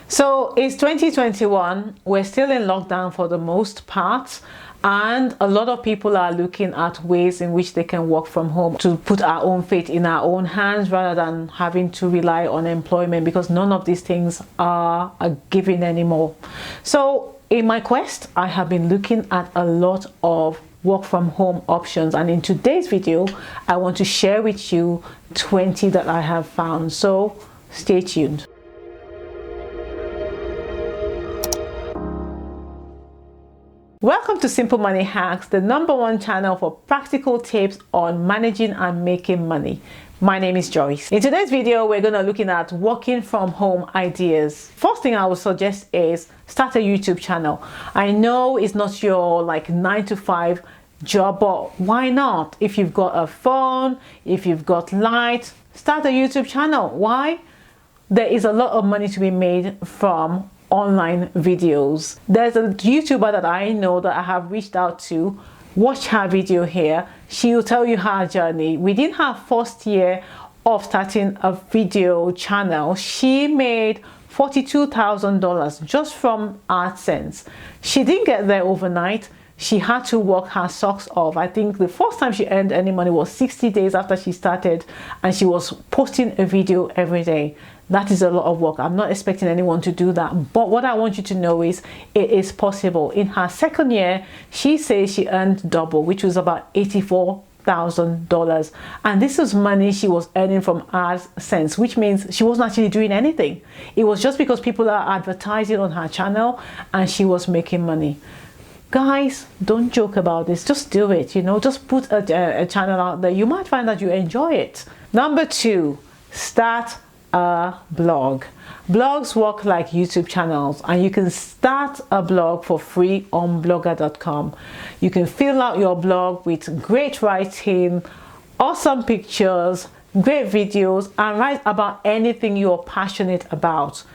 So it's 2021, we're still in lockdown for the most part, and a lot of people are looking at ways in which they can work from home to put our own fate in our own hands rather than having to rely on employment, because none of these things are a given anymore. So in my quest, I have been looking at a lot of work from home options, and in today's video I want to share with you 20 that I have found. So stay tuned. Welcome to Simple Money Hacks, the #1 channel for practical tips on managing and making money. My name is Joyce. In today's video, we're going to look at working from home ideas. First thing I would suggest is start a YouTube channel. I know it's not your 9 to 5 job, but why not? If you've got a phone, if you've got light, start a YouTube channel. Why? There is a lot of money to be made from online videos. There's a YouTuber that I know that I have reached out to. Watch her video here. She will tell you her journey. Within her first year of starting a video channel, she made $42,000 just from AdSense. She didn't get there overnight. She had to work her socks off. I think the first time she earned any money was 60 days after she started, and she was posting a video every day. That is a lot of work. I'm not expecting anyone to do that, but what I want you to know is it is possible. In her second year, she says she earned double, which was about $84,000, and this is money she was earning from AdSense, which means she wasn't actually doing anything. It was just because people are advertising on her channel and she was making money. Guys, don't joke about this. Just do it. Just put a channel out there. You might find that you enjoy it. Number 2, start a blog. Blogs work like YouTube channels, and you can start a blog for free on blogger.com. You can fill out your blog with great writing, awesome pictures, great videos, and write about anything you're passionate about.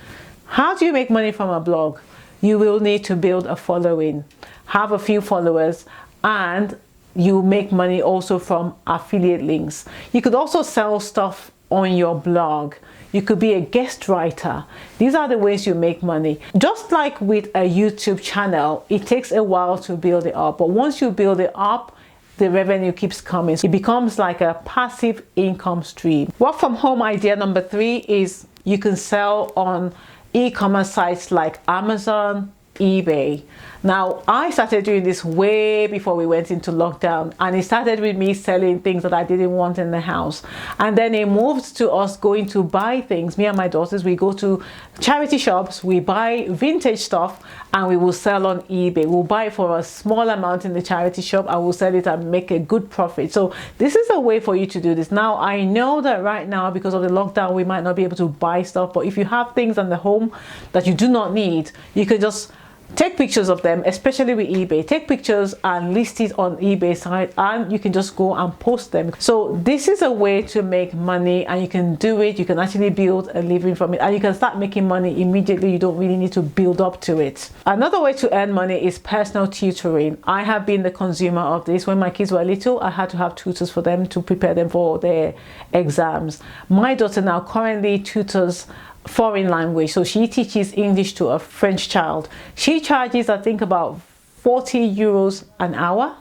How do you make money from a blog? You will need to build a following, have a few followers, and you make money also from affiliate links. You could also sell stuff on your blog. You could be a guest writer. These are the ways you make money. Just like with a YouTube channel, it takes a while to build it up, but once you build it up, the revenue keeps coming. It becomes like a passive income stream. Work from home idea number 3 is you can sell on e-commerce sites like Amazon, eBay. Now, I started doing this way before we went into lockdown, and it started with me selling things that I didn't want in the house, and then it moved to us going to buy things. Me and my daughters, we go to charity shops, we buy vintage stuff, and we will sell on eBay. We'll buy it for a small amount in the charity shop, and we'll sell it and make a good profit. So this is a way for you to do this. Now, I know that right now, because of the lockdown, we might not be able to buy stuff, but if you have things in the home that you do not need, you can just take pictures of them, especially with eBay. Take pictures and list it on eBay site, and you can just go and post them. So this is a way to make money, and you can do it. You can actually build a living from it, and you can start making money immediately. You don't really need to build up to it. Another way to earn money is personal tutoring. I have been the consumer of this. When my kids were little, I had to have tutors for them to prepare them for their exams. My daughter now currently tutors foreign language, so she teaches English to a French child. She charges, I think, about 40 euros an hour.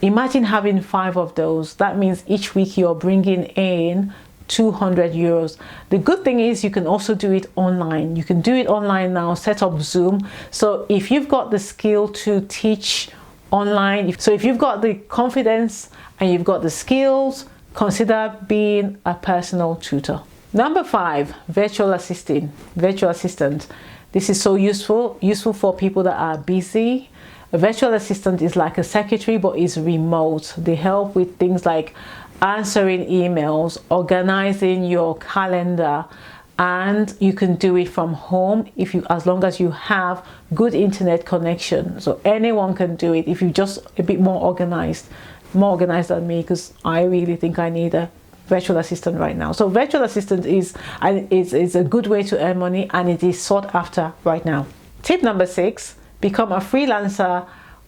Imagine having 5 of those. That means each week you're bringing in 200 euros. The good thing is you can also do it online. You can do it online now, set up Zoom. So if you've got the skill to teach online, if you've got the confidence and you've got the skills, consider being a personal tutor. Number 5, virtual assistant. This is so useful for people that are busy. A virtual assistant is like a secretary, but is remote. They help with things like answering emails, organizing your calendar, and you can do it from home as long as you have good internet connection. So anyone can do it if you're just a bit more organized than me, because I really think I need a virtual assistant right now. So virtual assistant is a good way to earn money, and it is sought after right now. Tip number 6, become a freelancer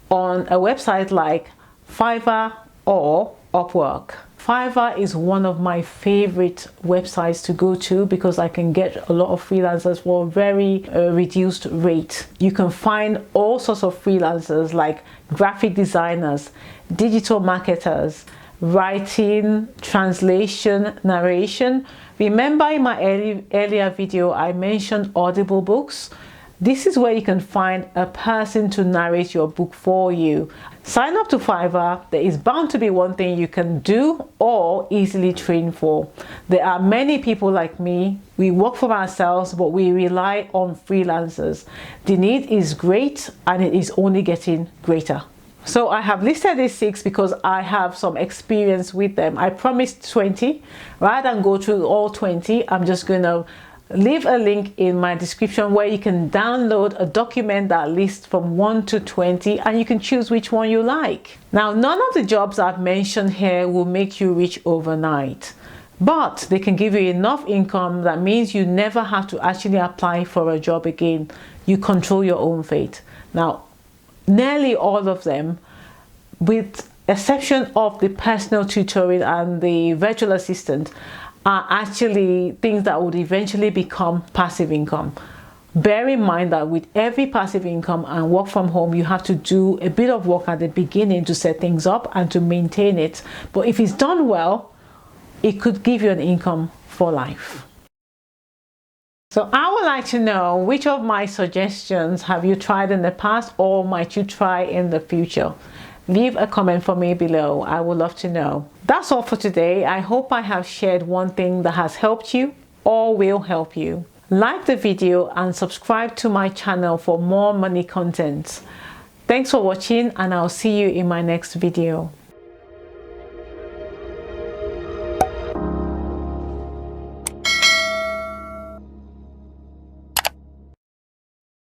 on a website like Fiverr or Upwork. Fiverr is one of my favorite websites to go to because I can get a lot of freelancers for a very reduced rate. You can find all sorts of freelancers like graphic designers, digital marketers, writing, translation, narration. Remember in my earlier video I mentioned Audible books? This is where you can find a person to narrate your book for you. Sign up to Fiverr. There is bound to be one thing you can do or easily train for. There are many people like me. We work for ourselves, but we rely on freelancers. The need is great and it is only getting greater. So I have listed these 6 because I have some experience with them. I promised 20. Rather than go through all 20, I'm just going to leave a link in my description where you can download a document that lists from 1 to 20 and you can choose which one you like. Now, none of the jobs I've mentioned here will make you rich overnight, but they can give you enough income that means you never have to actually apply for a job again. You control your own fate. Now, nearly all of them, with exception of the personal tutoring and the virtual assistant, are actually things that would eventually become passive income. Bear in mind that with every passive income and work from home, you have to do a bit of work at the beginning to set things up and to maintain it. But if it's done well, it could give you an income for life. So I would like to know which of my suggestions have you tried in the past or might you try in the future? Leave a comment for me below. I would love to know. That's all for today. I hope I have shared one thing that has helped you or will help you. Like the video and subscribe to my channel for more money content. Thanks for watching and I'll see you in my next video.